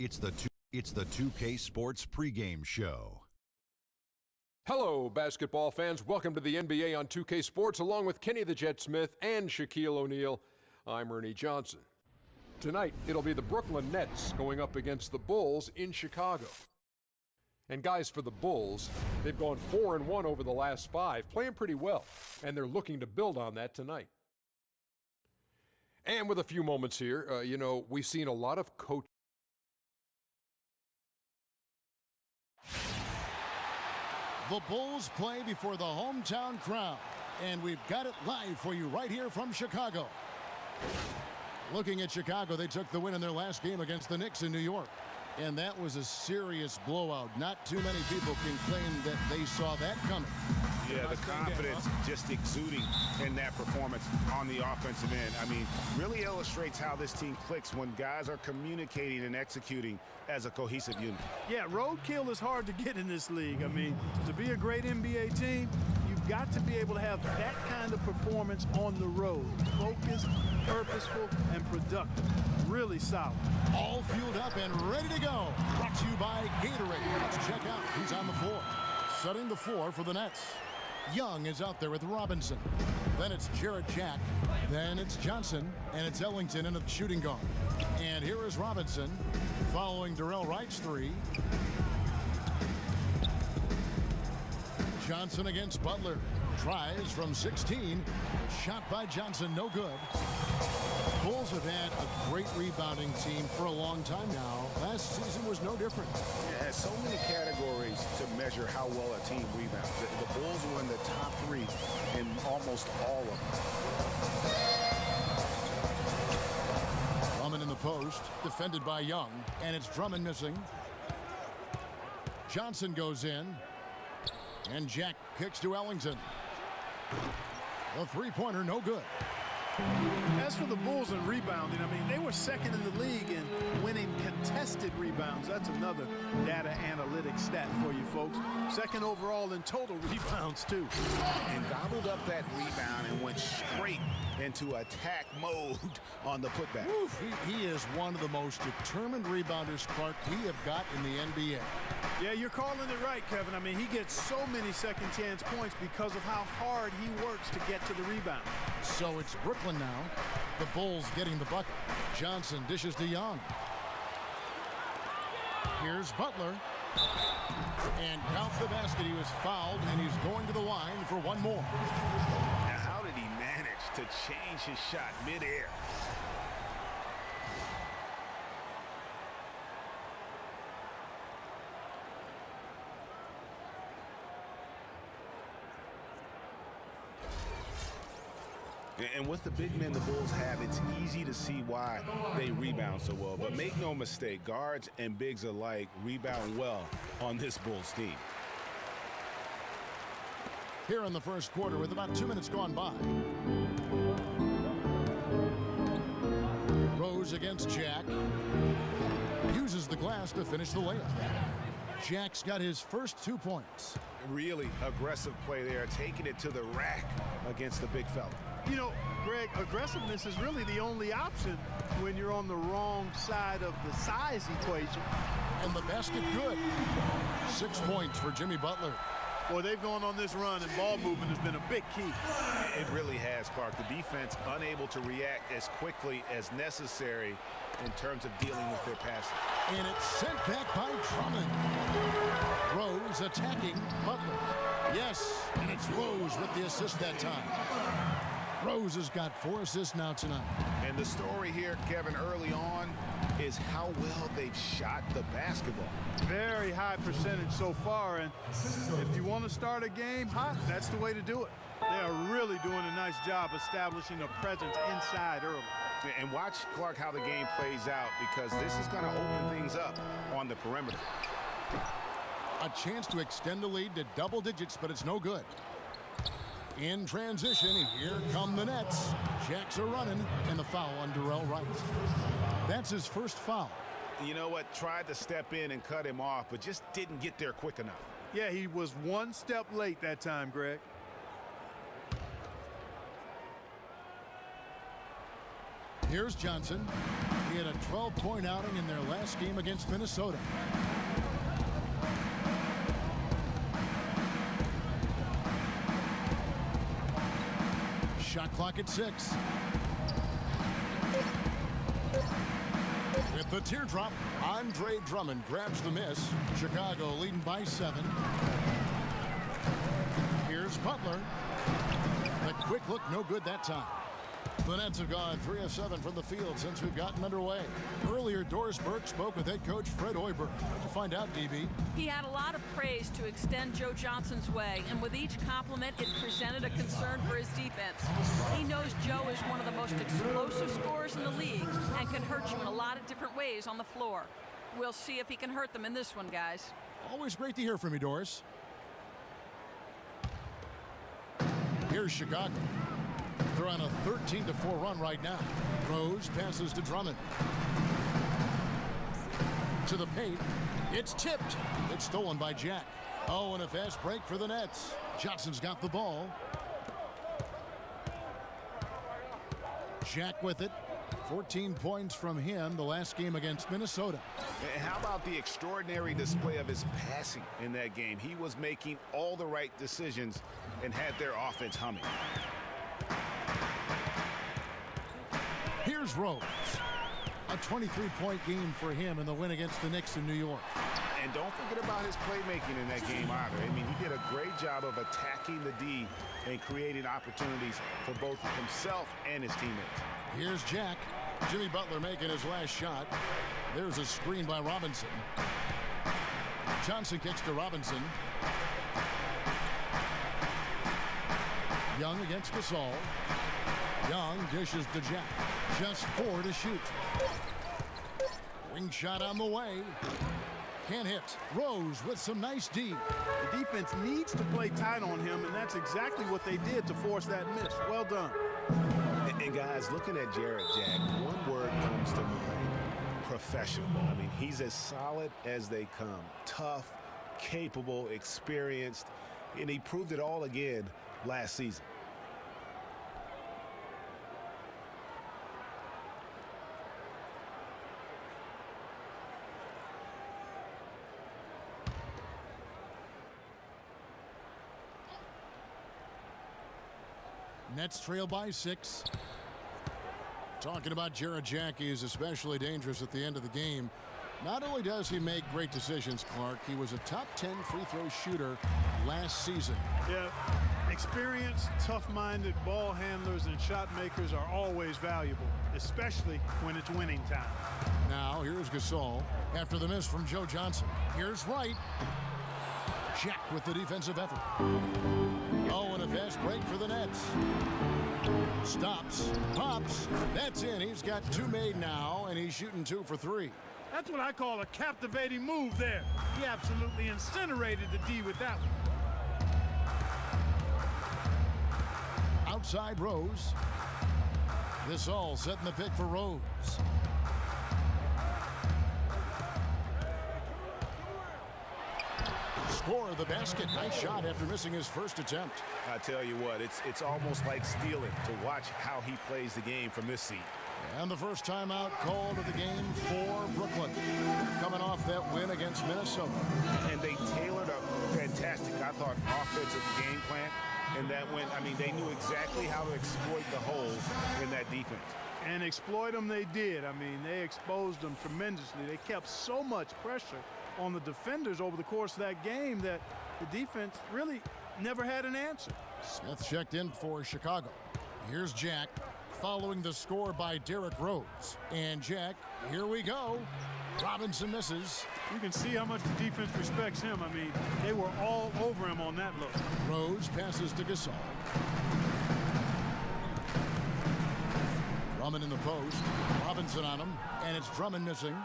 It's the 2K Sports pregame show. Hello, basketball fans. Welcome to the NBA on 2K Sports, along with Kenny the Jet Smith and Shaquille O'Neal. I'm Ernie Johnson. Tonight, it'll be the Brooklyn Nets going up against the Bulls in Chicago. And guys, for the Bulls, they've gone 4-1 over the last 5, playing pretty well, and they're looking to build on that tonight. And with a few moments here, we've seen a lot of coaches. The Bulls play before the hometown crowd, and we've got it live for you right here from Chicago. Looking at Chicago, they took the win in their last game against the Knicks in New York, and that was a serious blowout. Not too many people can claim that they saw that coming. Yeah, the confidence just exuding in that performance on the offensive end. I mean, really illustrates how this team clicks when guys are communicating and executing as a cohesive unit. Yeah, roadkill is hard to get in this league. I mean, to be a great NBA team, you've got to be able to have that kind of performance on the road. Focused, purposeful, and productive. Really solid. All fueled up and ready to go. Brought to you by Gatorade. Let's check out who's on the floor. Setting the floor for the Nets. Young is out there with Robinson. Then it's Jarrett Jack. Then it's Johnson. And it's Ellington in the shooting guard. And here is Robinson following Darrell Wright's three. Johnson against Butler. Tries from 16. Shot by Johnson, no good. Bulls have had a great rebounding team for a long time now. Last season was no different. It has so many categories to measure how well a team rebounds. The Bulls were in the top 3 in almost all of them. Drummond in the post, defended by Young, and it's Drummond missing. Johnson goes in, and Jack kicks to Ellington. The three-pointer, no good. As for the Bulls and rebounding, I mean, they were second in the league in winning contested rebounds. That's another data analytics stat for you folks. Second overall in total rebounds, too. And gobbled up that rebound and went straight into attack mode on the putback. He is one of the most determined rebounders, Clark, we have got in the NBA. Yeah, you're calling it right, Kevin. I mean, he gets so many second chance points because of how hard he works to get to the rebound. So it's Brooklyn now. The Bulls getting the bucket. Johnson dishes to Young. Here's Butler. And count the basket. He was fouled, and he's going to the line for one more. Now, how did he manage to change his shot midair? And with the big men the Bulls have, it's easy to see why they rebound so well. But make no mistake, guards and bigs alike rebound well on this Bulls team. Here in the first quarter with about 2 minutes gone by. Rose against Jack. Uses the glass to finish the layup. Jack's got his first 2 points. Really aggressive play there, taking it to the rack against the big fella. You know, Greg, aggressiveness is really the only option when you're on the wrong side of the size equation. And the basket good. 6 points for Jimmy Butler. Boy, they've gone on this run, and ball movement has been a big key. It really has, Clark. The defense unable to react as quickly as necessary in terms of dealing with their passing. And it's sent back by Drummond. Rose attacking Butler. Yes, and it's Rose with the assist that time. Rose has got 4 assists now tonight. And the story here, Kevin, early on is how well they've shot the basketball. Very high percentage so far, and if you want to start a game hot, that's the way to do it. They are really doing a nice job establishing a presence inside early. And watch, Clark, how the game plays out, because this is going to open things up on the perimeter. A chance to extend the lead to double digits, but it's no good. In transition, here come the Nets. Jacks are running, and the foul on Darrell Wright. That's his first foul. You know what? Tried to step in and cut him off, but just didn't get there quick enough. Yeah, he was 1 step late that time, Greg. Here's Johnson. He had a 12-point outing in their last game against Minnesota. Shot clock at 6. With the teardrop, Andre Drummond grabs the miss. Chicago leading by 7. Here's Butler. The quick look, no good that time. The Nets have gone 3 of 7 from the field since we've gotten underway. Earlier, Doris Burke spoke with head coach Fred Hoiberg. To find out, DB. He had a lot of praise to extend Joe Johnson's way, and with each compliment, it presented a concern for his defense. He knows Joe is one of the most explosive scorers in the league and can hurt you in a lot of different ways on the floor. We'll see if he can hurt them in this one, guys. Always great to hear from you, Doris. Here's Chicago. They're on a 13-4 run right now. Rose passes to Drummond. To the paint. It's tipped. It's stolen by Jack. Oh, and a fast break for the Nets. Johnson's got the ball. Jack with it. 14 points from him the last game against Minnesota. And how about the extraordinary display of his passing in that game? He was making all the right decisions and had their offense humming. Here's Rose. A 23-point game for him in the win against the Knicks in New York. And don't forget about his playmaking in that game either. I mean, he did a great job of attacking the D and creating opportunities for both himself and his teammates. Here's Jack. Jimmy Butler making his last shot. There's a screen by Robinson. Johnson kicks to Robinson. Young against Gasol. Young dishes to Jack. Just 4 to shoot. Wing shot on the way. Can't hit. Rose with some nice D. The defense needs to play tight on him, and that's exactly what they did to force that miss. Well done. And guys, looking at Jarrett Jack, one word comes to mind: professional. I mean, he's as solid as they come. Tough, capable, experienced, and he proved it all again last season. Nets trail by 6. Talking about Jarrett Jack, he is especially dangerous at the end of the game. Not only does he make great decisions, Clark, he was a top 10 free throw shooter last season. Yeah, experienced, tough-minded ball handlers and shot makers are always valuable, especially when it's winning time. Now, here's Gasol after the miss from Joe Johnson. Here's Wright. Jack with the defensive effort. Oh, and a fast break for the Nets. Stops, pops, that's in. He's got 2 made now, and he's shooting 2 for 3. That's what I call a captivating move there. He absolutely incinerated the D with that one. Outside Rose. This all setting the pick for Rose. Score of the basket. Nice shot after missing his first attempt. I tell you what, it's almost like stealing to watch how he plays the game from this seat. And the first timeout called of the game for Brooklyn. Coming off that win against Minnesota. And they tailored a fantastic, I thought, offensive game plan. And that went, I mean, they knew exactly how to exploit the holes in that defense. And exploit them they did. I mean, they exposed them tremendously. They kept so much pressure on the defenders over the course of that game that the defense really never had an answer. Smith checked in for Chicago. Here's Jack following the score by Derrick Rose. And Jack, here we go. Robinson misses. You can see how much the defense respects him. I mean, they were all over him on that look. Rose passes to Gasol. Drummond in the post. Robinson on him. And it's Drummond missing.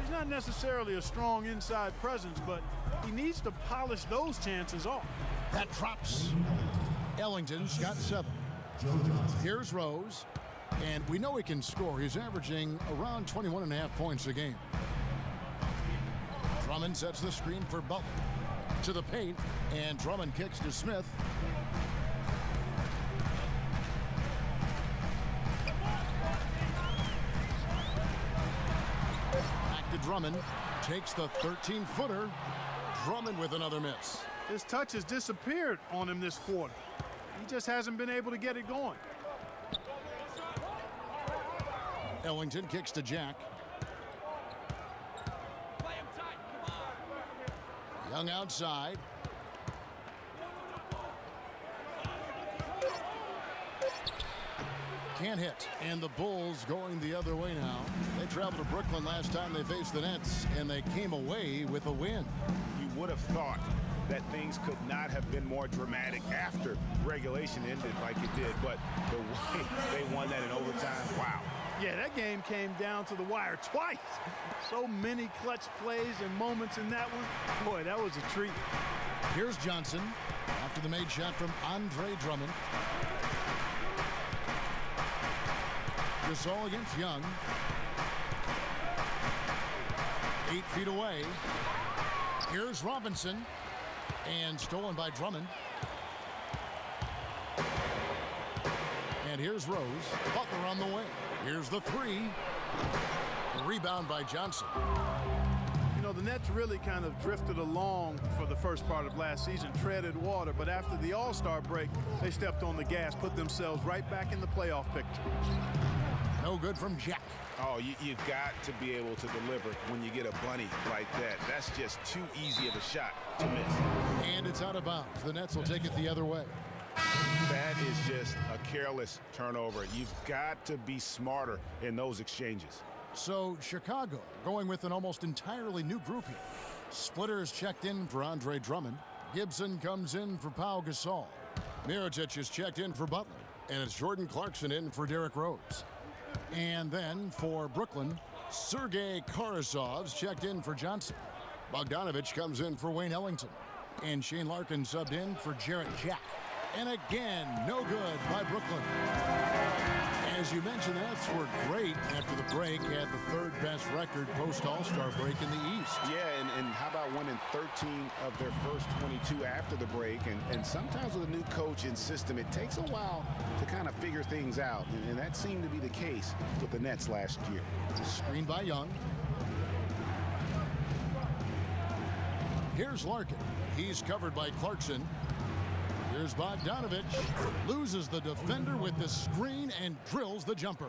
He's not necessarily a strong inside presence, but he needs to polish those chances off. That drops. Ellington's got 7. Here's Rose. And we know he can score. He's averaging around 21.5 points a game. Drummond sets the screen for Butler. To the paint. And Drummond kicks to Smith. Drummond takes the 13-footer. Drummond with another miss. His touch has disappeared on him this quarter. He just hasn't been able to get it going. Ellington kicks to Jack. Young outside. Can't hit. And the Bulls going the other way now. They traveled to Brooklyn last time they faced the Nets, and they came away with a win. You would have thought that things could not have been more dramatic after regulation ended like it did, but the way they won that in overtime, wow. Yeah, that game came down to the wire twice. So many clutch plays and moments in that one. Boy, that was a treat. Here's Johnson after the made shot from Andre Drummond. Gasol against Young. 8 feet away. Here's Robinson. And stolen by Drummond. And here's Rose. Butler on the way. Here's the three. A rebound by Johnson. You know, the Nets really kind of drifted along for the first part of last season, treaded water, but after the All-Star break, they stepped on the gas, put themselves right back in the playoff picture. No good from Jack. Oh, you've got to be able to deliver when you get a bunny like that. That's just too easy of a shot to miss. And it's out of bounds. The Nets will take it the other way. That is just a careless turnover. You've got to be smarter in those exchanges. So Chicago going with an almost entirely new group here. Splitters checked in for Andre Drummond. Gibson comes in for Pau Gasol. Mirotic is checked in for Butler. And it's Jordan Clarkson in for Derrick Rose. And then for Brooklyn, Sergei Karasov's checked in for Johnson. Bogdanovich comes in for Wayne Ellington. And Shane Larkin subbed in for Jarrett Jack. And again, no good by Brooklyn. As you mentioned, the Nets were great after the break, had the third best record post-All-Star break in the East. Yeah, and how about winning 13 of their first 22 after the break? And sometimes with a new coach and system, it takes a while to kind of figure things out. And that seemed to be the case with the Nets last year. Screen by Young. Here's Larkin. He's covered by Clarkson. Here's Bogdanovich. Loses the defender with the screen and drills the jumper.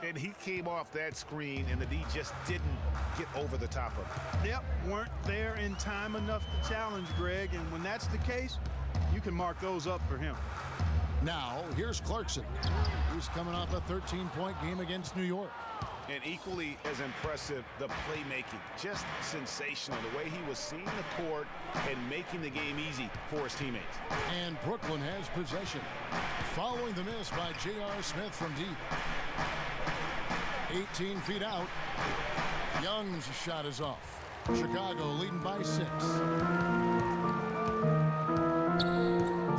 And he came off that screen, and the D just didn't get over the top of it. Yep, weren't there in time enough to challenge Greg, and when that's the case, you can mark those up for him. Now, here's Clarkson. He's coming off a 13-point game against New York. And equally as impressive, the playmaking. Just sensational, the way he was seeing the court and making the game easy for his teammates. And Brooklyn has possession. Following the miss by J.R. Smith from deep. 18 feet out. Young's shot is off. Chicago leading by 6.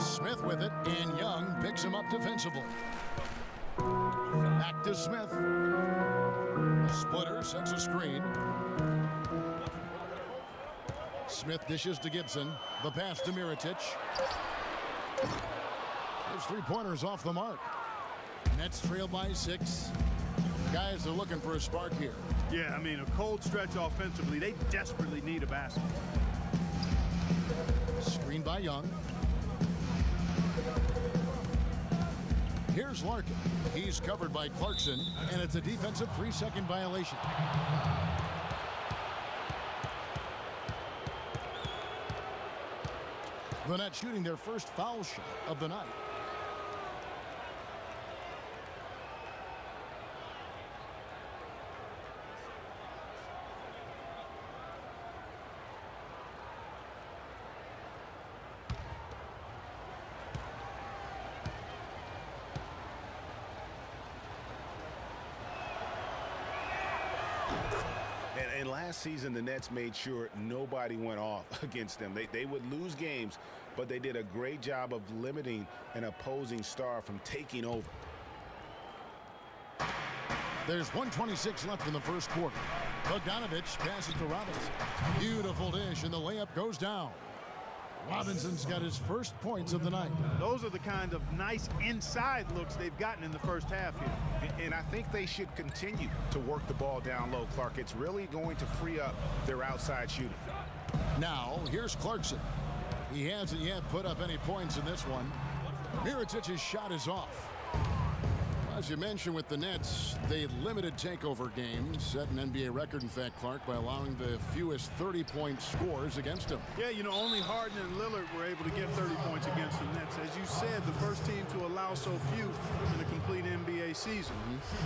Smith with it, and Young picks him up defensively. Back to Smith. Splitter sets a screen. Smith dishes to Gibson. The pass to Mirotic. Those three-pointers off the mark. Nets trail by 6. Guys are looking for a spark here. Yeah, I mean, a cold stretch offensively. They desperately need a basket. Screen by Young. Here's Larkin. He's covered by Clarkson, and it's a defensive 3-second violation. The Nets shooting their first foul shot of the night. And last season, the Nets made sure nobody went off against them. They would lose games, but they did a great job of limiting an opposing star from taking over. There's 1:26 left in the first quarter. Bogdanovich passes to Robinson. Beautiful dish, and the layup goes down. Robinson's got his first points of the night. Those are the kind of nice inside looks they've gotten in the first half here. And I think they should continue to work the ball down low, Clark. It's really going to free up their outside shooting. Now, here's Clarkson. He hasn't yet put up any points in this one. Mirotić's shot is off. As you mentioned with the Nets, they limited takeover games, set an NBA record, in fact, Clark, by allowing the fewest 30-point scores against them. Yeah, you know, only Harden and Lillard were able to get 30 points against the Nets. As you said, the first team to allow so few in a complete NBA season.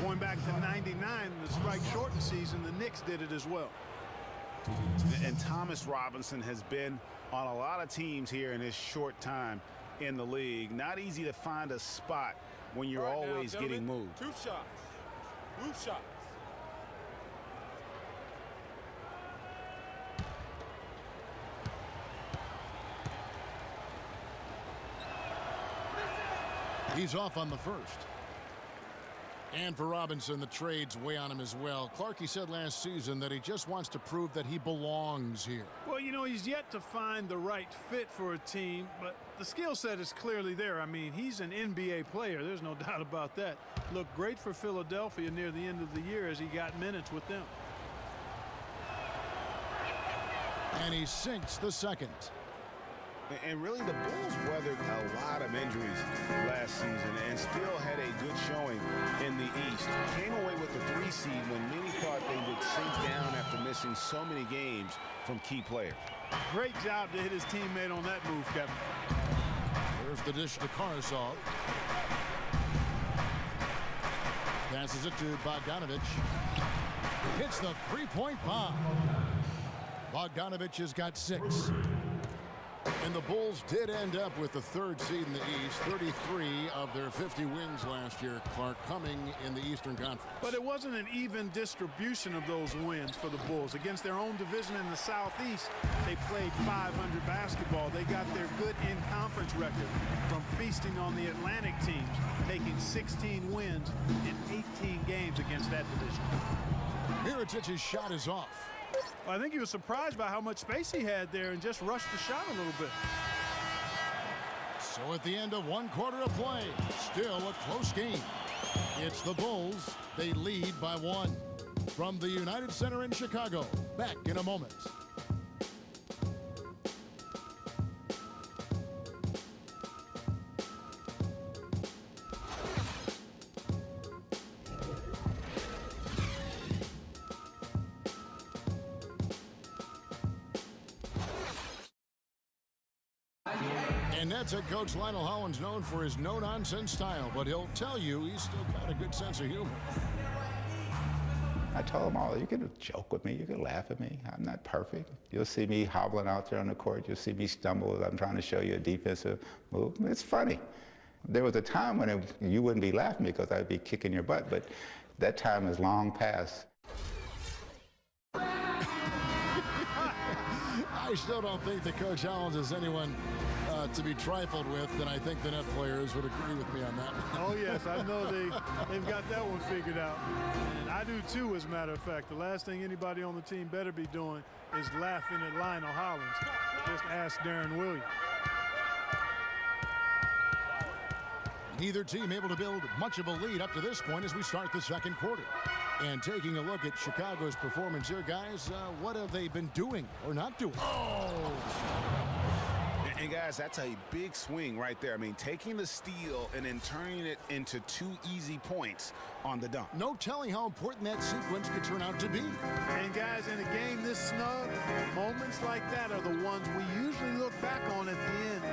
Going back to '99, the strike-shortened season, the Knicks did it as well. And Thomas Robinson has been on a lot of teams here in his short time in the league. Not easy to find a spot when you're always getting moved. 2 shots. Move shots. He's off on the first. And for Robinson, the trade's way on him as well. Clarkie said last season that he just wants to prove that he belongs here. Well, you know, he's yet to find the right fit for a team, but the skill set is clearly there. I mean, he's an NBA player. There's no doubt about that. Looked great for Philadelphia near the end of the year as he got minutes with them. And he sinks the second. And really, the Bulls weathered a lot of injuries last season and still had a good showing in the East. Came away with the 3 seed when many thought they would sink down after missing so many games from key players. Great job to hit his teammate on that move, Kevin. There's the dish to Karsov. Passes it to Bogdanovic. Hits the three-point bomb. Bogdanovic has got 6. And the Bulls did end up with the 3rd seed in the East, 33 of their 50 wins last year, Clark, coming in the Eastern Conference. But it wasn't an even distribution of those wins for the Bulls. Against their own division in the Southeast, they played 500 basketball. They got their good in-conference record from feasting on the Atlantic teams, taking 16 wins in 18 games against that division. Mirotić's shot is off. Well, I think he was surprised by how much space he had there and just rushed the shot a little bit. So at the end of 1 quarter of play, still a close game. It's the Bulls. They lead by 1. From the United Center in Chicago, back in a moment. And Nets head coach Lionel Hollins known for his no-nonsense style, but he'll tell you he's still got a good sense of humor. I told them all, you can joke with me, you can laugh at me. I'm not perfect. You'll see me hobbling out there on the court. You'll see me stumble as I'm trying to show you a defensive move. It's funny. There was a time when you wouldn't be laughing because I'd be kicking your butt, but that time is long past. I still don't think that Coach Hollins is anyone to be trifled with, and I think the Net players would agree with me on that one. Oh, yes, I know they've got that one figured out. And I do, too, as a matter of fact. The last thing anybody on the team better be doing is laughing at Lionel Hollins. Just ask Darren Williams. Neither team able to build much of a lead up to this point as we start the second quarter. And taking a look at Chicago's performance here, guys, what have they been doing or not doing? Oh! And guys, that's a big swing right there. I mean, taking the steal and then turning it into 2 easy points on the dunk. No telling how important that sequence could turn out to be. And guys, in a game this snug, moments like that are the ones we usually look back on at the end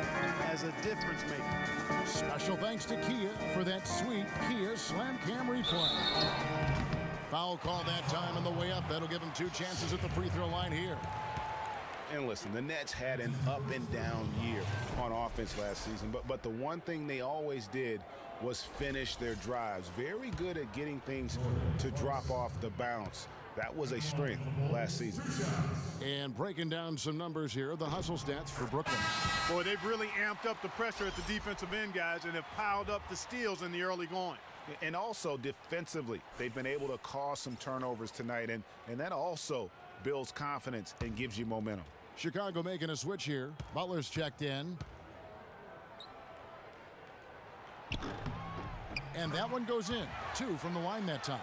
as a difference maker. Special thanks to Kia for that sweet Kia Slam Cam replay. Foul call that time on the way up. That'll give them 2 chances at the free throw line here. And listen, the Nets had an up and down year on offense last season, but the one thing they always did was finish their drives. Very good at getting things to drop off the bounce. That was a strength last season. And breaking down some numbers here, the hustle stats for Brooklyn. Boy, they've really amped up the pressure at the defensive end, guys, and have piled up the steals in the early going. And also defensively, they've been able to cause some turnovers tonight, and that also builds confidence and gives you momentum. Chicago making a switch here. Butler's checked in. And that one goes in. 2 from the line that time.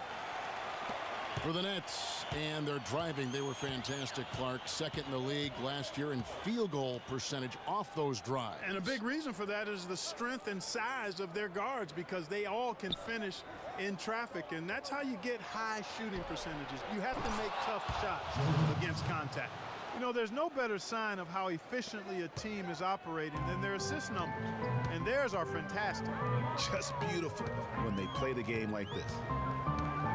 For the Nets, and they're driving. They were fantastic, Clark. Second in the league last year in field goal percentage off those drives. And a big reason for that is the strength and size of their guards, because they all can finish in traffic, and that's how you get high shooting percentages. You have to make tough shots against contact. You know, there's no better sign of how efficiently a team is operating than their assist numbers, and theirs are fantastic. Just beautiful when they play the game like this.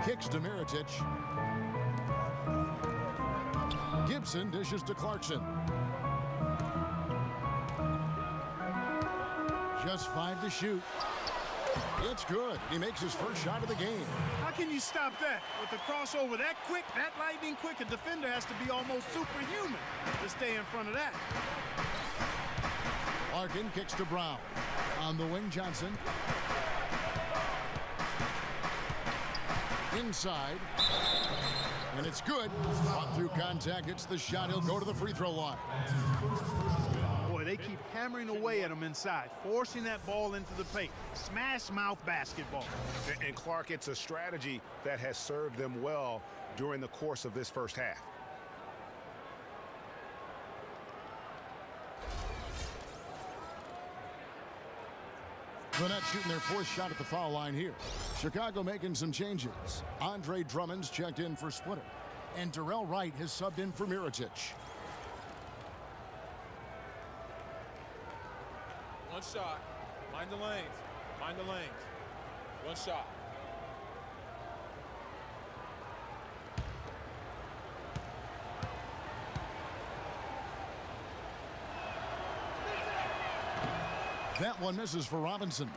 Kicks to Mirotic. Gibson dishes to Clarkson. Just 5 to shoot. It's good. He makes his first shot of the game. How can you stop that? With a crossover that quick, that lightning quick, a defender has to be almost superhuman to stay in front of that. Larkin kicks to Brown. On the wing, Johnson. Inside. And it's good. Fought through contact. It's the shot. He'll go to the free throw line. Boy, they keep hammering away at him inside, forcing that ball into the paint. Smash mouth basketball. And Clark, it's a strategy that has served them well during the course of this first half. The Nets shooting their 4th shot at the foul line here. Chicago making some changes. Andre Drummond's checked in for Splitter. And Darrell Wright has subbed in for Mirotic. One shot. Mind the lanes. Mind the lanes. One shot. That one misses for Robinson.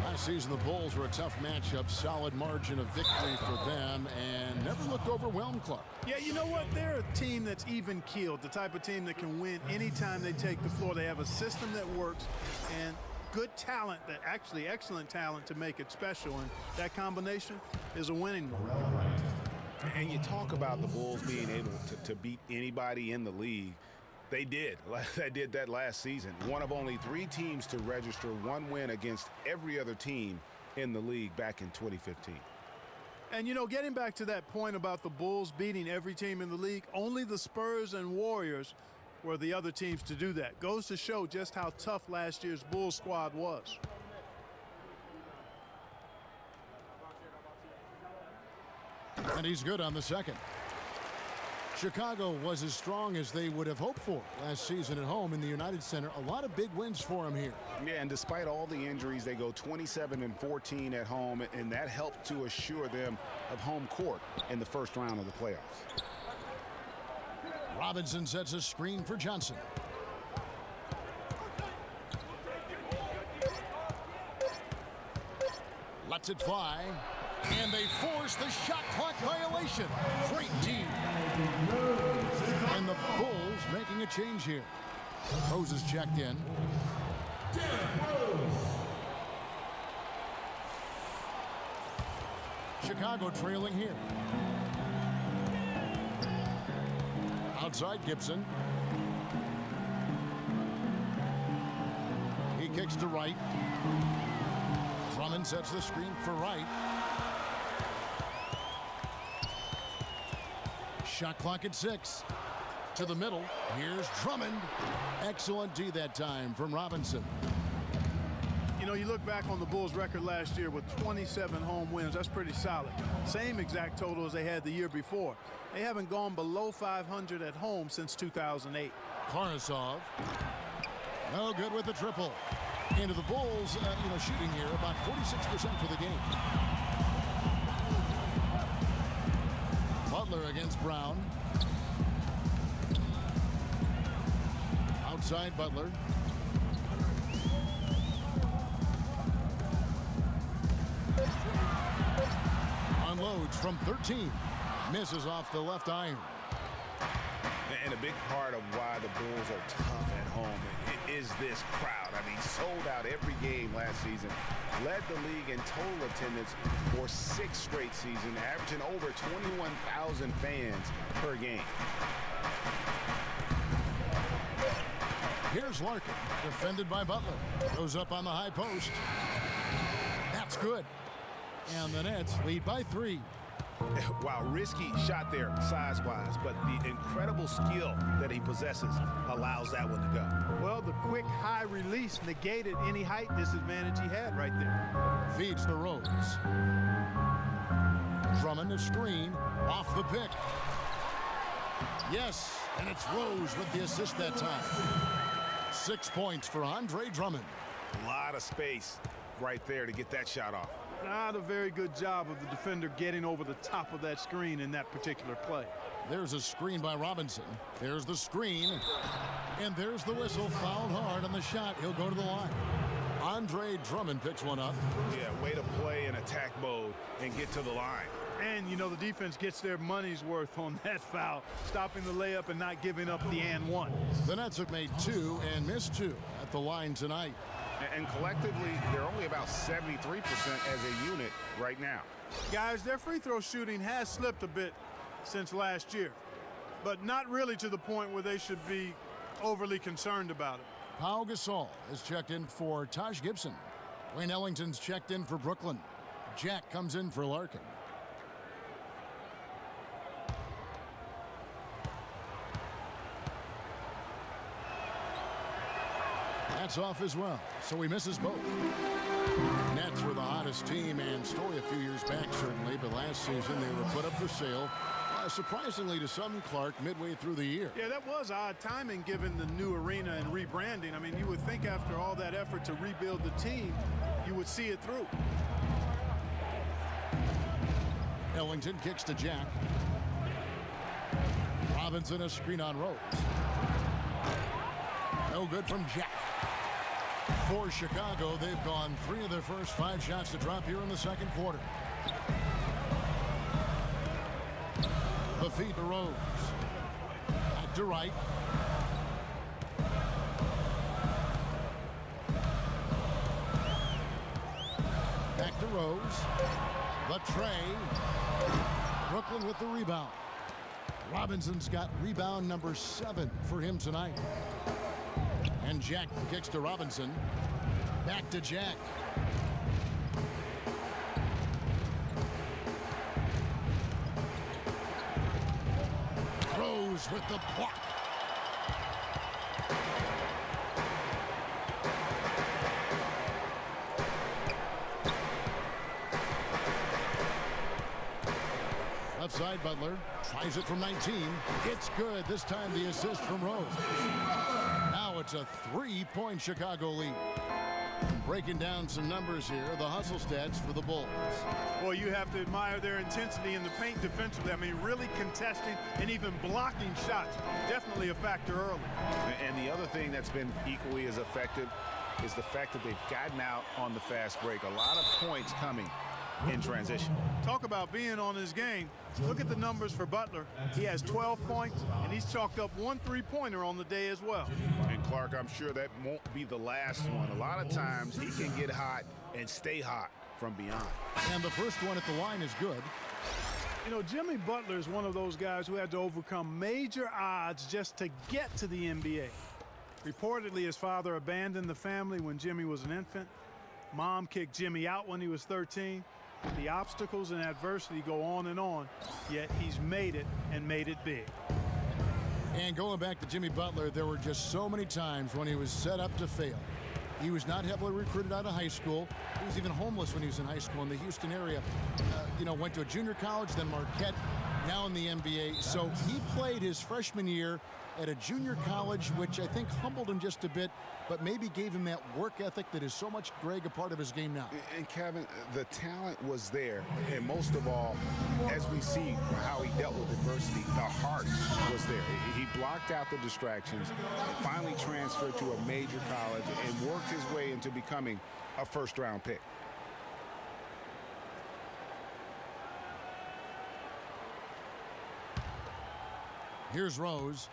Last season, the Bulls were a tough matchup, solid margin of victory for them, and never looked overwhelmed, Clark. Yeah, you know what? They're a team that's even-keeled, the type of team that can win anytime they take the floor. They have a system that works and good talent, that actually excellent talent to make it special, and that combination is a winning one. And you talk about the Bulls being able to beat anybody in the league. They did. They did that last season. One of only 3 teams to register 1 win against every other team in the league back in 2015. And, you know, getting back to that point about the Bulls beating every team in the league, only the Spurs and Warriors were the other teams to do that. Goes to show just how tough last year's Bulls squad was. And he's good on the second. Chicago was as strong as they would have hoped for last season at home in the United Center. A lot of big wins for them here. Yeah, and despite all the injuries, they go 27-14 at home, and that helped to assure them of home court in the first round of the playoffs. Robinson sets a screen for Johnson. Lets it fly. And they force the shot clock violation. Great team. And the Bulls making a change here. Rose is checked in. Chicago trailing here. Outside Gibson. He kicks to Wright. Drummond sets the screen for Wright. Shot clock at 6. To the middle. Here's Drummond. Excellent D that time from Robinson. You know, you look back on the Bulls' record last year with 27 home wins. That's pretty solid. Same exact total as they had the year before. They haven't gone below 500 at home since 2008. Karasov. No good with the triple. Into the Bulls, shooting here about 46% for the game. Butler against Brown. Outside Butler. Unloads from 13. Misses off the left iron. And a big part of why the Bulls are tough at home is this crowd. I mean, sold out every game last season. Led the league in total attendance for 6 straight seasons, averaging over 21,000 fans per game. Here's Larkin, defended by Butler. Goes up on the high post. That's good. And the Nets lead by 3. Wow, risky shot there size-wise, but the incredible skill that he possesses allows that one to go. Well, the quick high release negated any height disadvantage he had right there. Feeds to Rose. Drummond a screen off the pick. Yes, and it's Rose with the assist that time. 6 points for Andre Drummond. A lot of space right there to get that shot off. Not a very good job of the defender getting over the top of that screen in that particular play. There's a screen by Robinson. There's the screen. And there's the whistle. Fouled hard on the shot. He'll go to the line. Andre Drummond picks one up. Yeah, way to play in attack mode and get to the line. And, you know, the defense gets their money's worth on that foul, stopping the layup and not giving up the and one. The Nets have made 2 and missed 2 at the line tonight. And collectively, they're only about 73% as a unit right now. Guys, their free throw shooting has slipped a bit since last year, but not really to the point where they should be overly concerned about it. Pau Gasol is checked in for Taj Gibson. Wayne Ellington's checked in for Brooklyn. Jack comes in for Larkin. That's off as well, so he misses both. Nets were the hottest team and story a few years back, certainly, but last season they were put up for sale, surprisingly to some, Clark, midway through the year. Yeah, that was odd timing given the new arena and rebranding. I mean, you would think after all that effort to rebuild the team, you would see it through. Ellington kicks to Jack. Robinson a screen on Rose. No good from Jack. For Chicago, they've gone 3 of their first 5 shots to drop here in the second quarter. The feed to Rose. Back to Wright. Back to Rose. The tray. Brooklyn with the rebound. Robinson's got rebound number 7 for him tonight. And Jack kicks to Robinson. Back to Jack. Rose with the block. Left side, Butler tries it from 19. It's good. This time the assist from Rose. Now it's a 3-point Chicago lead. Breaking down some numbers here, the hustle stats for the Bulls. Well, you have to admire their intensity in the paint defensively. I mean, really contesting and even blocking shots. Definitely a factor early. And the other thing that's been equally as effective is the fact that they've gotten out on the fast break. A lot of points coming in transition. Talk about being on his game. Look at the numbers for Butler. He has 12 points, and he's chalked up 1 3-pointer on the day as well. And Clark, I'm sure that won't be the last one. A lot of times he can get hot and stay hot from beyond. And the first one at the line is good. You know, Jimmy Butler is one of those guys who had to overcome major odds just to get to the NBA. Reportedly, his father abandoned the family when Jimmy was an infant. Mom kicked Jimmy out when he was 13. The obstacles and adversity go on, yet he's made it and made it big. And going back to Jimmy Butler, there were just so many times when he was set up to fail. He was not heavily recruited out of high school. He was even homeless when he was in high school in the Houston area. Went to a junior college, then Marquette, now in the NBA. So he played his freshman year at a junior college, which I think humbled him just a bit, but maybe gave him that work ethic that is so much, Greg, a part of his game now. And Kevin, the talent was there, and most of all, as we see how he dealt with adversity, the heart was there. He blocked out the distractions, finally transferred to a major college, and worked his way into becoming a first-round pick. Here's Rose.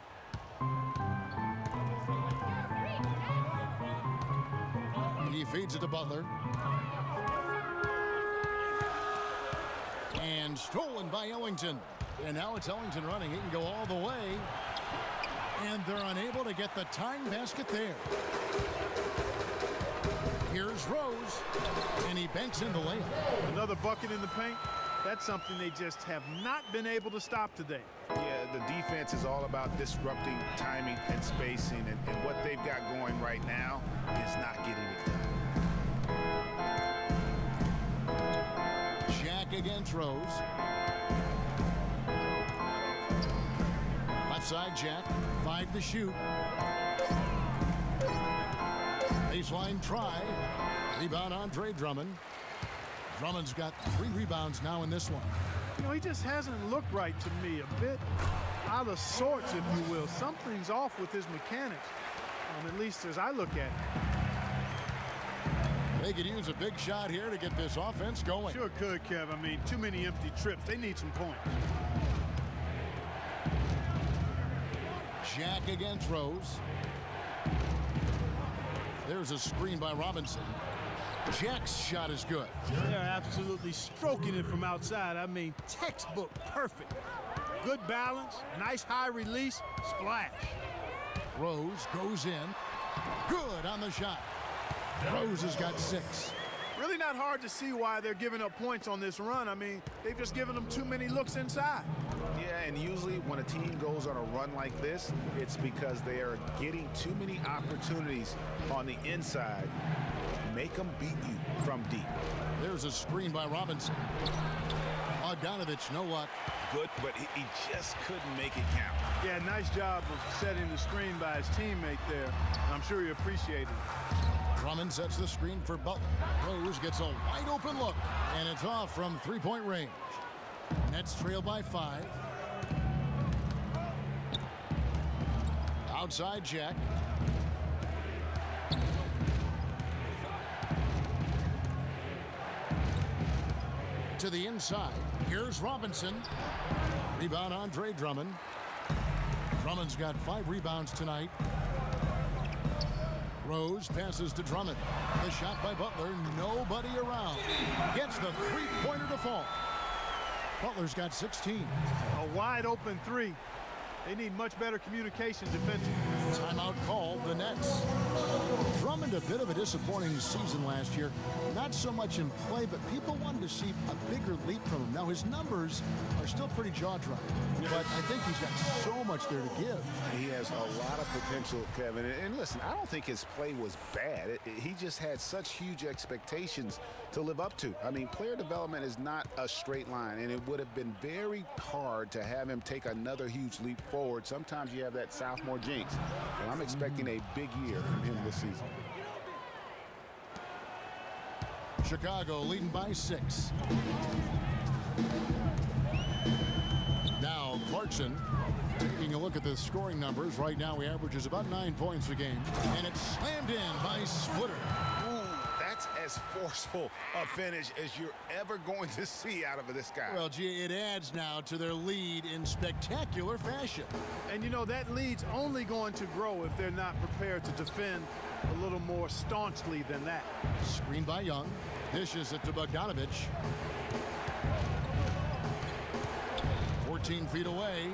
He feeds it to Butler. And stolen by Ellington. And now it's Ellington running. He can go all the way. And they're unable to get the tying basket there. Here's Rose, and he banks in the layup. Another bucket in the paint. That's something they just have not been able to stop today. Yeah, the defense is all about disrupting timing and spacing, and what they've got going right now is not getting it done. Jack against Rose. Left side, Jack. 5 to shoot. Baseline try. Rebound, Andre Drummond. Drummond's got 3 rebounds now in this one. You know, he just hasn't looked right to me. A bit out of sorts, if you will. Something's off with his mechanics, at least as I look at it. They could use a big shot here to get this offense going. Sure could, Kev. I mean, too many empty trips. They need some points. Jack against Rose. There's a screen by Robinson. Jack's shot is good. They're absolutely stroking it from outside. I mean, textbook perfect. Good balance, nice high release, splash. Rose goes in. Good on the shot. Rose has got 6. Really not hard to see why they're giving up points on this run. I mean, they've just given them too many looks inside. Yeah, and usually when a team goes on a run like this, it's because they are getting too many opportunities on the inside. Make them beat you from deep. There's a screen by Robinson. Bogdanovich, no luck. Good, but he just couldn't make it count. Yeah, nice job of setting the screen by his teammate there. I'm sure he appreciated it. Drummond sets the screen for Butler. Rose gets a wide open look, and it's off from 3-point range. Nets trail by 5. Outside Jack. To the inside. Here's Robinson. Rebound, Andre Drummond. Drummond's got 5 rebounds tonight. Rose passes to Drummond. The shot by Butler. Nobody around. Gets the 3-pointer to fall. Butler's got 16. A wide open 3. They need much better communication defensively. Timeout called, the Nets. Drummond, a bit of a disappointing season last year. Not so much in play, but people wanted to see a bigger leap from him. Now, his numbers are still pretty jaw-dropping, but I think he's got so much there to give. He has a lot of potential, Kevin. And listen, I don't think his play was bad. He just had such huge expectations to live up to. I mean, player development is not a straight line, and it would have been very hard to have him take another huge leap forward. Sometimes you have that sophomore jinx. And I'm expecting a big year from him this season. Chicago leading by 6. Now Clarkson taking a look at the scoring numbers. Right now he averages about 9 points a game. And it's slammed in by Splitter. That's as forceful a finish as you're ever going to see out of this guy. Well, gee, it adds now to their lead in spectacular fashion. And you know, that lead's only going to grow if they're not prepared to defend a little more staunchly than that. Screen by Young. Dishes it to Bogdanovich. 14 feet away.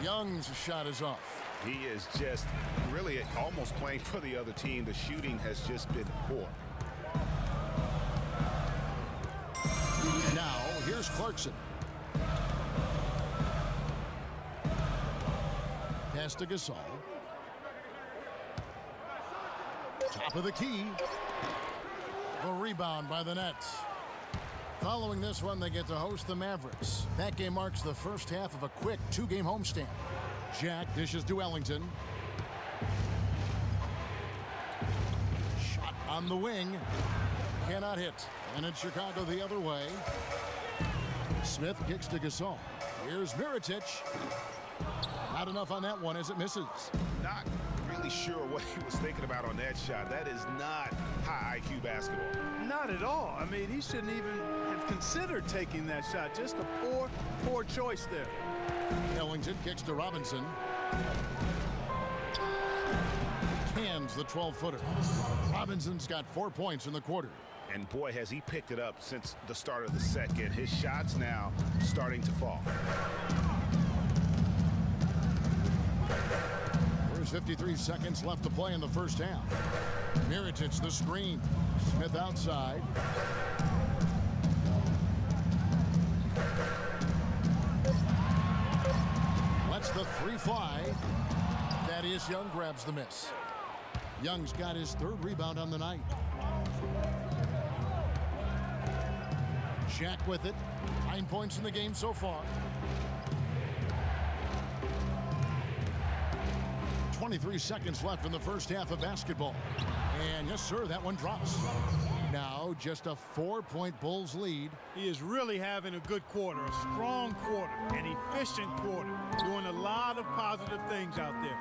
Young's shot is off. He is just really almost playing for the other team. The shooting has just been poor. Now, here's Clarkson. Pass to Gasol. Top of the key. The rebound by the Nets. Following this one, they get to host the Mavericks. That game marks the first half of a quick 2-game homestand. Jack dishes to Ellington. Shot on the wing. Cannot hit. And it's Chicago the other way. Smith kicks to Gasol. Here's Mirotic. Not enough on that one as it misses. Not really sure what he was thinking about on that shot. That is not high IQ basketball. Not at all. I mean, he shouldn't even have considered taking that shot. Just a poor choice there. Ellington kicks to Robinson. Cans the 12-footer. Robinson's got 4 points in the quarter. And boy, has he picked it up since the start of the second. His shots now starting to fall. There's 53 seconds left to play in the first half. Mirotic the screen. Smith outside. Lets the three fly. Thaddeus Young grabs the miss. Young's got his third rebound on the night. Jack with it. 9 points in the game so far. 23 seconds left in the first half of basketball. And yes, sir, that one drops. Now just a 4-point Bulls lead. He is really having a good quarter, a strong quarter, an efficient quarter, doing a lot of positive things out there.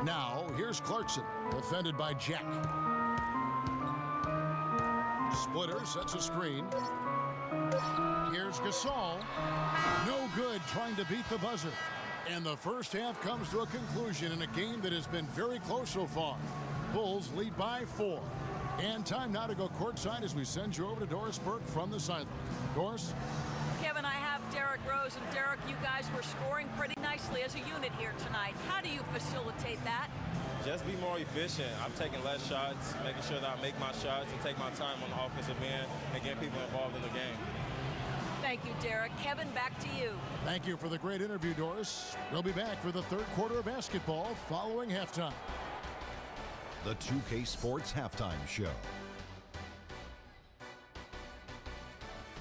Now, here's Clarkson, defended by Jack. Splitter sets a screen. Here's Gasol. No good trying to beat the buzzer. And the first half comes to a conclusion in a game that has been very close so far. Bulls lead by 4. And time now to go courtside as we send you over to Doris Burke from the sideline. Doris? Kevin, I have Derrick Rose, and Derrick, you guys were scoring pretty nicely as a unit here tonight. How do you facilitate that? Just be more efficient. I'm taking less shots, making sure that I make my shots and take my time on the offensive end and get people involved in the game. Thank you, Derrick. Kevin, back to you. Thank you for the great interview, Doris. We'll be back for the third quarter of basketball following halftime. The 2K Sports Halftime Show.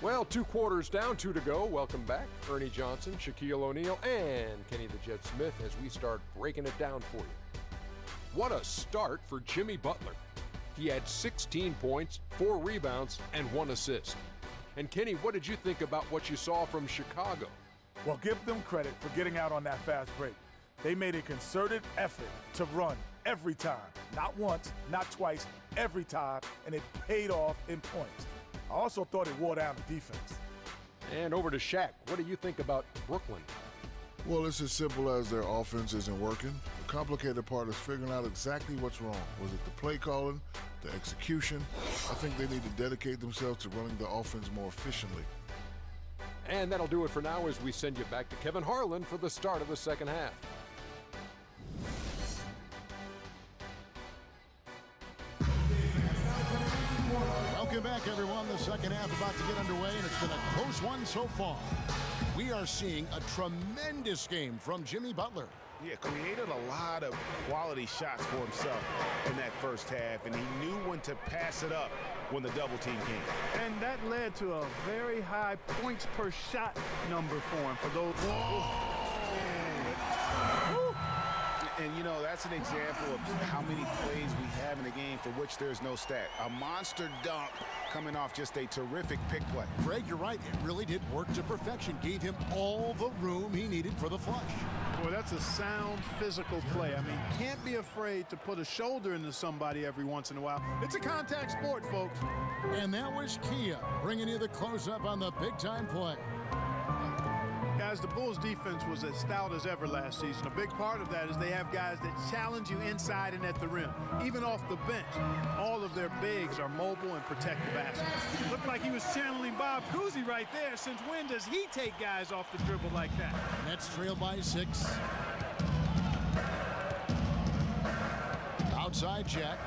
Well, 2 quarters down, 2 to go. Welcome back, Ernie Johnson, Shaquille O'Neal, and Kenny the Jet Smith as we start breaking it down for you. What a start for Jimmy Butler. He had 16 points, 4 rebounds, and 1 assist. And Kenny, what did you think about what you saw from Chicago? Well, give them credit for getting out on that fast break. They made a concerted effort to run every time. Not once, not twice, every time, and it paid off in points. I also thought it wore down the defense. And over to Shaq. What do you think about Brooklyn? Well, it's as simple as their offense isn't working. The complicated part is figuring out exactly what's wrong. Was it the play calling, the execution? I think they need to dedicate themselves to running the offense more efficiently. And that'll do it for now as we send you back to Kevin Harlan for the start of the second half. Welcome back, everyone. The second half about to get underway, and it's been a close one so far. We are seeing a tremendous game from Jimmy Butler. Yeah, created a lot of quality shots for himself in that first half, and he knew when to pass it up when the double team came. And that led to a very high points per shot number for him for those. And, you know, that's an example of how many plays we have in a game for which there's no stat. A monster dunk coming off just a terrific pick play. Greg, you're right. It really did work to perfection. Gave him all the room he needed for the flush. Boy, that's a sound physical play. I mean, can't be afraid to put a shoulder into somebody every once in a while. It's a contact sport, folks. And that was Kia bringing you the close-up on the big-time play. Guys, the Bulls defense was as stout as ever last season. A big part of that is they have guys that challenge you inside and at the rim, even off the bench. All of their bigs are mobile and protect the basket. Looked like he was channeling Bob Cousy right there. Since when does he take guys off the dribble like that? Nets trail by 6. Outside Jack.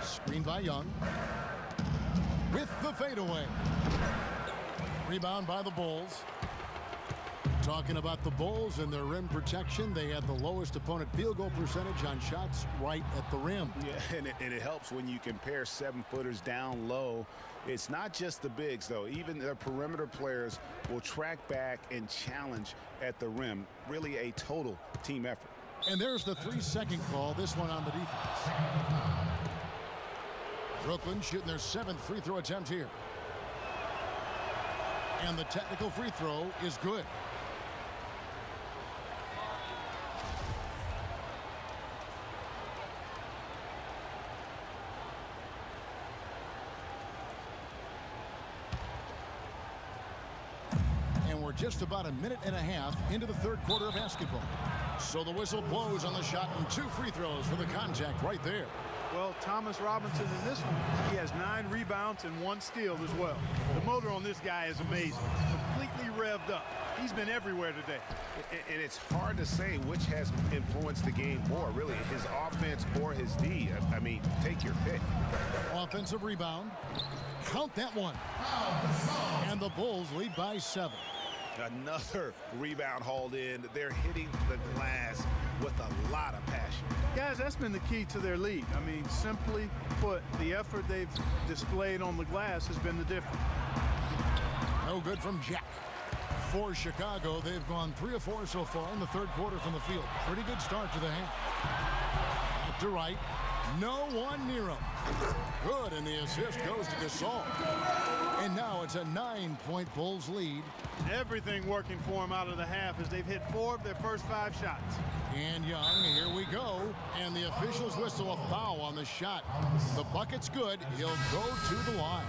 Screen by Young. With the fadeaway. Rebound by the Bulls. Talking about the Bulls and their rim protection, they had the lowest opponent field goal percentage on shots right at the rim. Yeah, and it helps when you compare 7-footers down low. It's not just the bigs, though. Even their perimeter players will track back and challenge at the rim. Really a total team effort. And there's the 3-second call, this one on the defense. Brooklyn shooting their 7th free throw attempt here. And the technical free throw is good. And we're just about a minute and a half into the third quarter of basketball. So the whistle blows on the shot and 2 free throws for the contact right there. Well, Thomas Robinson in this one, he has 9 rebounds and 1 steal as well. The motor on this guy is amazing. Completely revved up. He's been everywhere today. And it's hard to say which has influenced the game more, really, his offense or his D. I mean, take your pick. Offensive rebound. Count that one. And the Bulls lead by 7. Another rebound hauled in. They're hitting the glass with a lot of passion. Guys, that's been the key to their lead. I mean, simply put, the effort they've displayed on the glass has been the difference. No good from Jack. For Chicago, they've gone 3 of 4 so far in the third quarter from the field. Pretty good start to the half. Back to right. No one near him. Good, and the assist goes to Gasol. And now it's a 9-point Bulls lead. Everything working for him out of the half as they've hit 4 of their first 5 shots. And Young, here we go. And the officials whistle a foul on the shot. The bucket's good. He'll go to the line.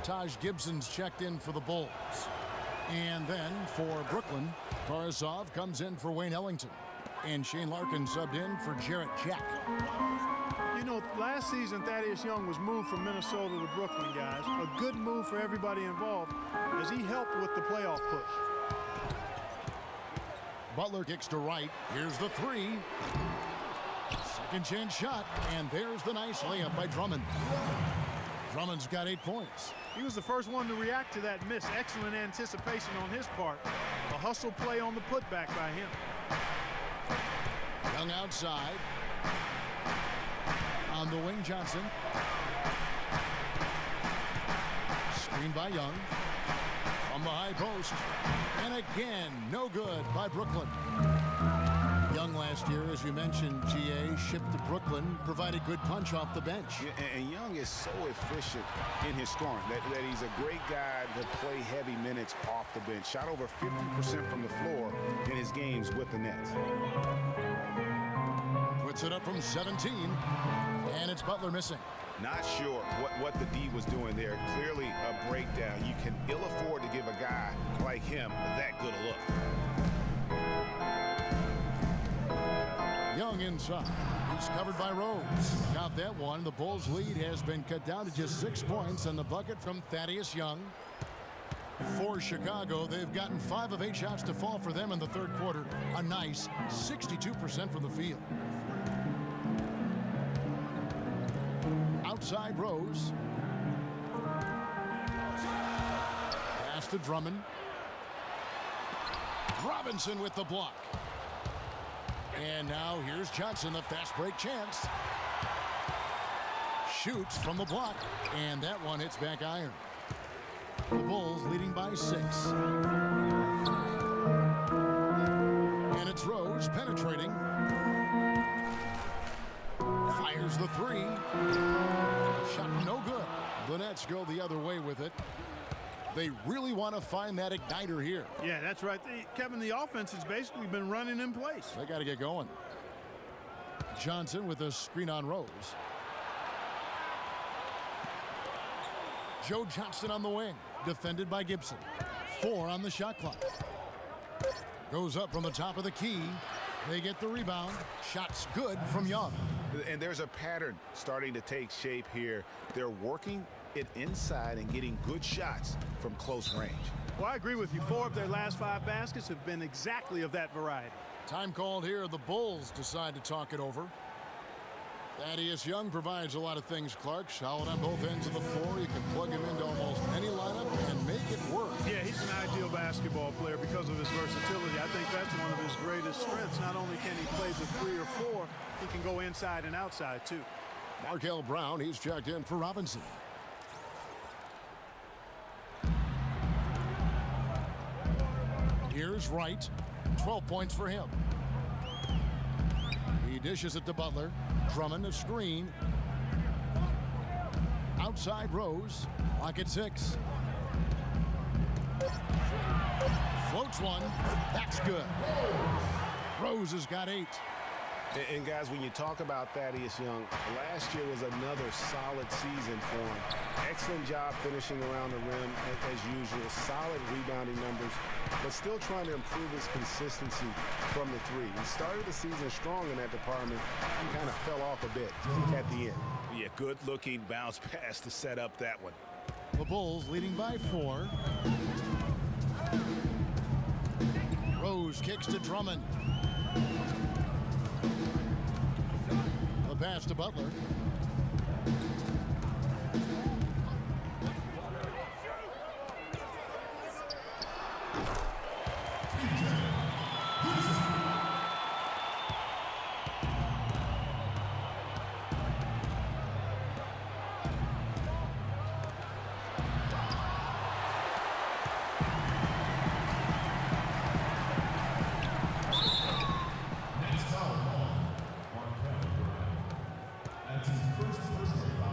Taj Gibson's checked in for the Bulls. And then for Brooklyn, Tarasov comes in for Wayne Ellington. And Shane Larkin subbed in for Jarrett Jack. You know, last season, Thaddeus Young was moved from Minnesota to Brooklyn, guys. A good move for everybody involved as he helped with the playoff push. Butler kicks to right. Here's the 3. Second chance shot. And there's the nice layup by Drummond. Drummond's got 8 points. He was the first one to react to that miss. Excellent anticipation on his part. A hustle play on the putback by him. Young outside. On the wing, Johnson. Screen by Young. From the high post. And again, no good by Brooklyn. Young last year, as you mentioned, GA, shipped to Brooklyn, provided good punch off the bench. Yeah, and Young is so efficient in his scoring that he's a great guy to play heavy minutes off the bench. Shot over 50% from the floor in his games with the Nets. Puts it up from 17, and it's Butler missing. Not sure what the D was doing there. Clearly a breakdown. You can ill afford to give a guy like him that good a look. Young inside. He's covered by Rose. Got that one. The Bulls' lead has been cut down to just 6 points, and the bucket from Thaddeus Young. For Chicago, they've gotten 5 of 8 shots to fall for them in the third quarter. A nice 62% from the field. Outside Rose. Pass to Drummond. Robinson with the block. And now here's Johnson, the fast break chance. Shoots from the block, and that one hits back iron. The Bulls leading by 6. And it's Rose penetrating. Fires the 3. Shot no good. The Nets go the other way with it. They really want to find that igniter here. Yeah, that's right. Kevin, the offense has basically been running in place. They got to get going. Johnson with a screen on Rose. Joe Johnston on the wing, defended by Gibson. 4 on the shot clock. Goes up from the top of the key. They get the rebound. Shots good from Young. And there's a pattern starting to take shape here. They're working it inside and getting good shots from close range. Well, I agree with you. 4 of their last 5 baskets have been exactly of that variety. Time called here. The Bulls decide to talk it over. Thaddeus Young provides a lot of things, Clark. Solid on both ends of the floor. You can plug him into almost any lineup and make it work. Yeah, he's an ideal basketball player because of his versatility. I think that's one of his greatest strengths. Not only can he play the 3 or 4, he can go inside and outside, too. Markel Brown, he's checked in for Robinson. Here's Wright. 12 points for him. He dishes it to Butler. Drummond a screen. Outside Rose. Clock at 6. Floats one. That's good. Rose has got 8. And guys, when you talk about Thaddeus Young, last year was another solid season for him. Excellent job finishing around the rim as usual. Solid rebounding numbers, but still trying to improve his consistency from the three. He started the season strong in that department and kind of fell off a bit at the end. Yeah, good-looking bounce pass to set up that one. The Bulls leading by 4. Rose kicks to Drummond. The pass to Butler. That's his first personal foul.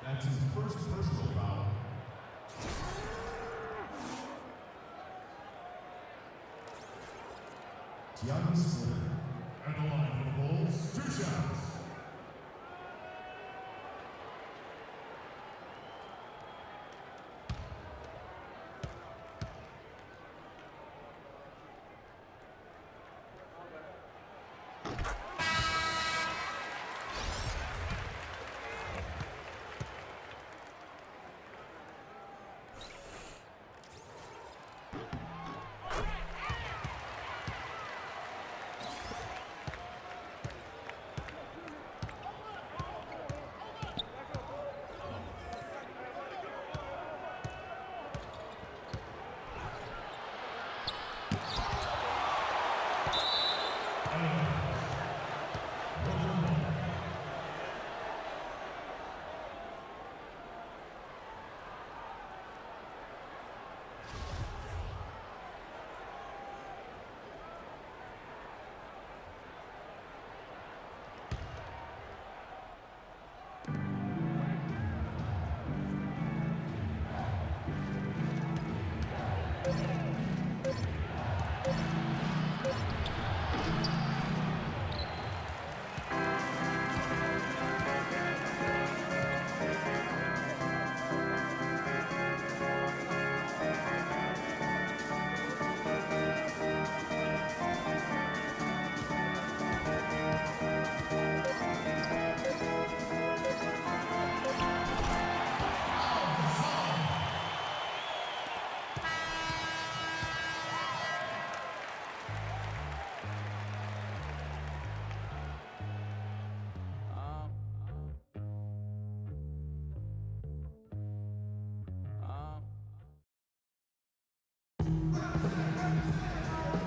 That's his first personal foul. Tiago Splitter. At the line for the Bulls, 2 shots.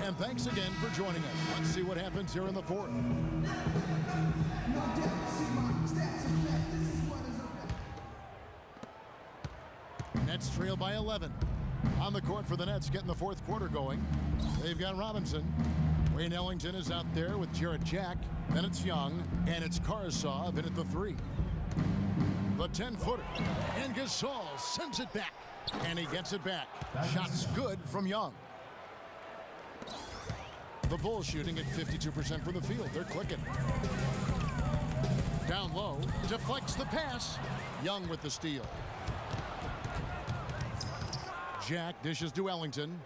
And thanks again for joining us. Let's see what happens here in the fourth. Nets trail by 11. On the court for the Nets, getting the fourth quarter going. They've got Robinson. Wayne Ellington is out there with Jarrett Jack. Then it's Young, and it's Karsov in at the 3. The 10-footer. And Gasol sends it back. And he gets it back. Shots good from Young. The Bulls shooting at 52% from the field. They're clicking. Down low, deflects the pass. Young with the steal. Jack dishes to Ellington.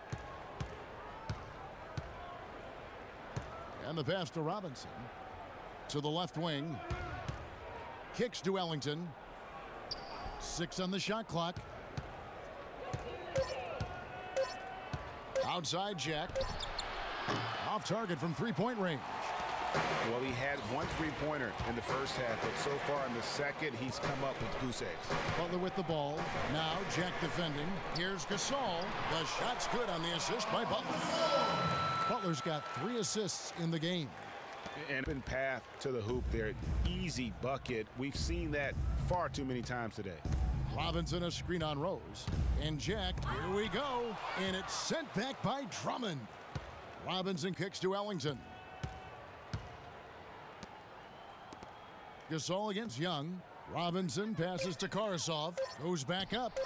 And the pass to Robinson. To the left wing. Kicks to Ellington. 6 on the shot clock. Outside Jack. Off target from three-point range. Well, he had one three-pointer in the first half, but so far in the second, he's come up with goose eggs. Butler with the ball. Now Jack defending. Here's Gasol. The shot's good on the assist by Butler. Butler's got 3 assists in the game. And in path to the hoop there. Easy bucket. We've seen that far too many times today. Robinson a screen on Rose. And Jack, here we go. And it's sent back by Drummond. Robinson kicks to Ellington. Gasol against Young. Robinson passes to Karsov. Goes back up.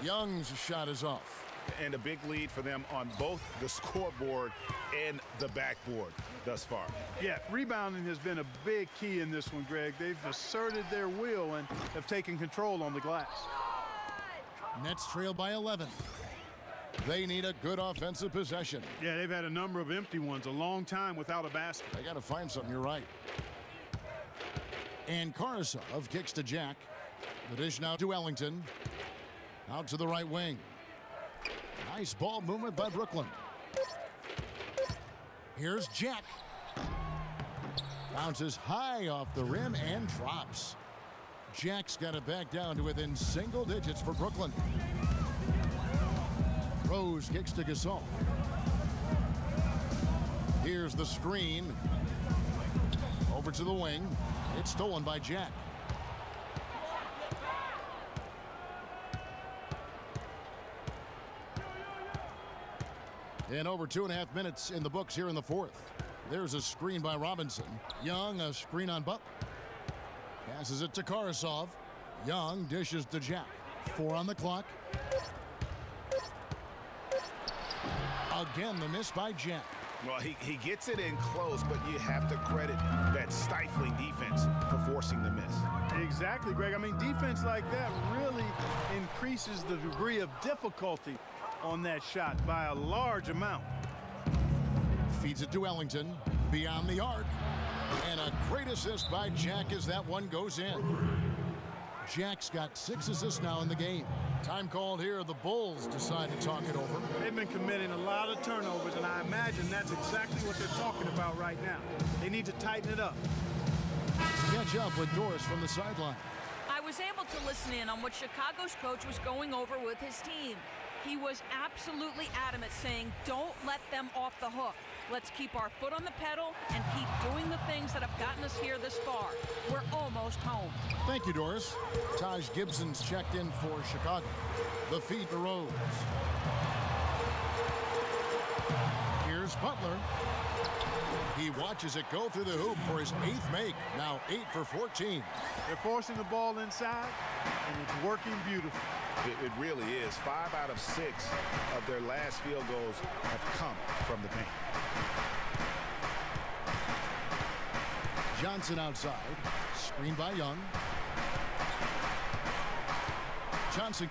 Young's shot is off. And a big lead for them on both the scoreboard and the backboard thus far. Yeah, rebounding has been a big key in this one, Greg. They've asserted their will and have taken control on the glass. Nets trail by 11. They need a good offensive possession. Yeah, they've had a number of empty ones, a long time without a basket. They got to find something, you're right. And Karasov kicks to Jack. The dish now to Ellington. Out to the right wing. Nice ball movement by Brooklyn. Here's Jack. Bounces high off the rim and drops. Jack's got it back down to within single digits for Brooklyn. Rose kicks to Gasol. Here's the screen. Over to the wing. It's stolen by Jack. And over 2.5 minutes in the books here in the fourth. There's a screen by Robinson. Young, a screen on Butler. Passes it to Karasov. Young dishes to Jack. 4 on the clock. Again, the miss by Jack. Well, he gets it in close, but you have to credit that stifling defense for forcing the miss. Exactly, Greg. I mean, defense like that really increases the degree of difficulty on that shot by a large amount. Feeds it to Ellington. Beyond the arc. And a great assist by Jack as that one goes in. Jack's got 6 assists now in the game. Time called here. The Bulls decide to talk it over. They've been committing a lot of turnovers, and I imagine that's exactly what they're talking about right now. They need to tighten it up. Catch up with Doris from the sideline. I was able to listen in on what Chicago's coach was going over with his team. He was absolutely adamant, saying, don't let them off the hook. Let's keep our foot on the pedal and keep doing the things that have gotten us here this far. We're almost home. Thank you, Doris. Taj Gibson's checked in for Chicago. The feed to Rose. Here's Butler. He watches it go through the hoop for his 8th make. Now 8 for 14. They're forcing the ball inside, and it's working beautifully. It really is. 5 out of 6 of their last field goals have come from the paint. Johnson outside. Screened by Young. Johnson.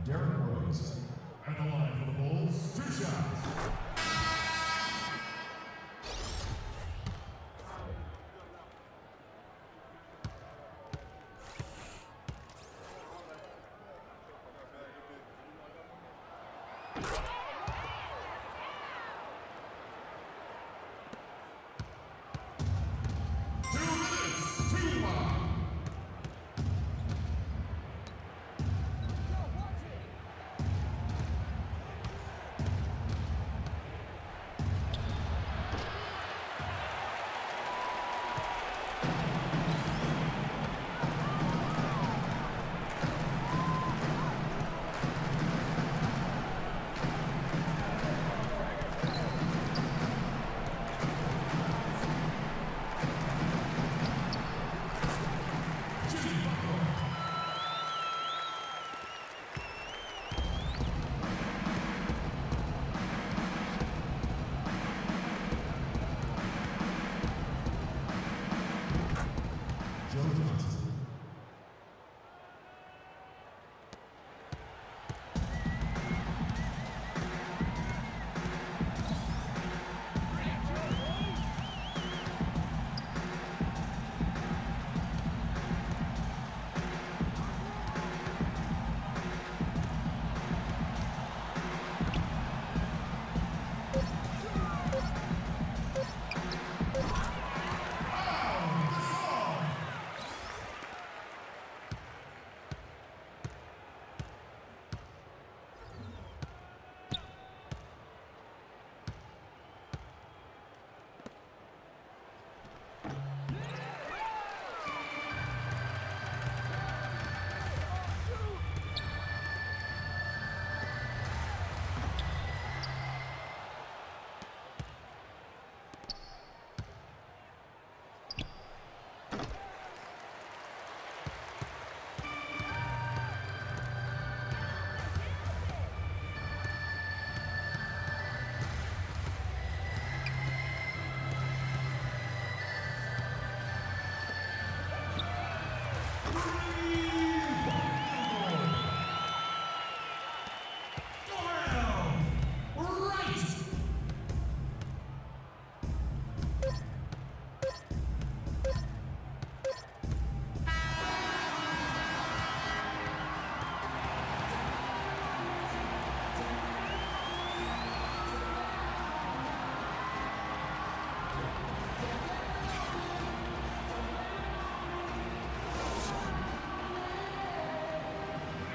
Derek Rose. At the line for the Bulls, 2 shots.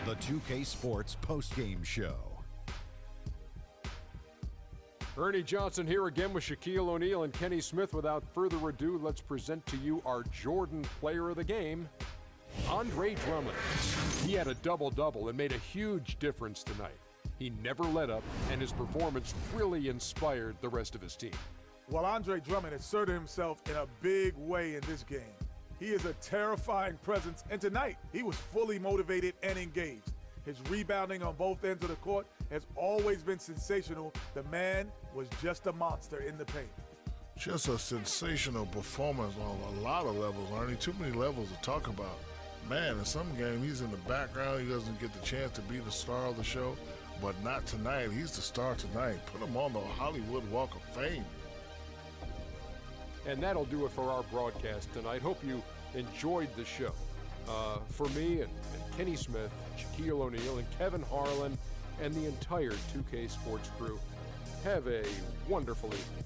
The 2K Sports postgame show. Ernie Johnson here again with Shaquille O'Neal and Kenny Smith. Without further ado, let's present to you our Jordan player of the game, Andre Drummond. He had a double-double and made a huge difference tonight. He never let up, and his performance really inspired the rest of his team. Well, Andre Drummond asserted himself in a big way in this game. He is a terrifying presence, and tonight he was fully motivated and engaged. His rebounding on both ends of the court has always been sensational. The man was just a monster in the paint. Just a sensational performance on a lot of levels, Ernie. Too many levels to talk about. Man, in some game, he's in the background. He doesn't get the chance to be the star of the show, but not tonight. He's the star tonight. Put him on the Hollywood Walk of Fame. And that'll do it for our broadcast tonight. Hope you enjoyed the show. For me and Kenny Smith, Shaquille O'Neal, and Kevin Harlan, and the entire 2K Sports crew, have a wonderful evening.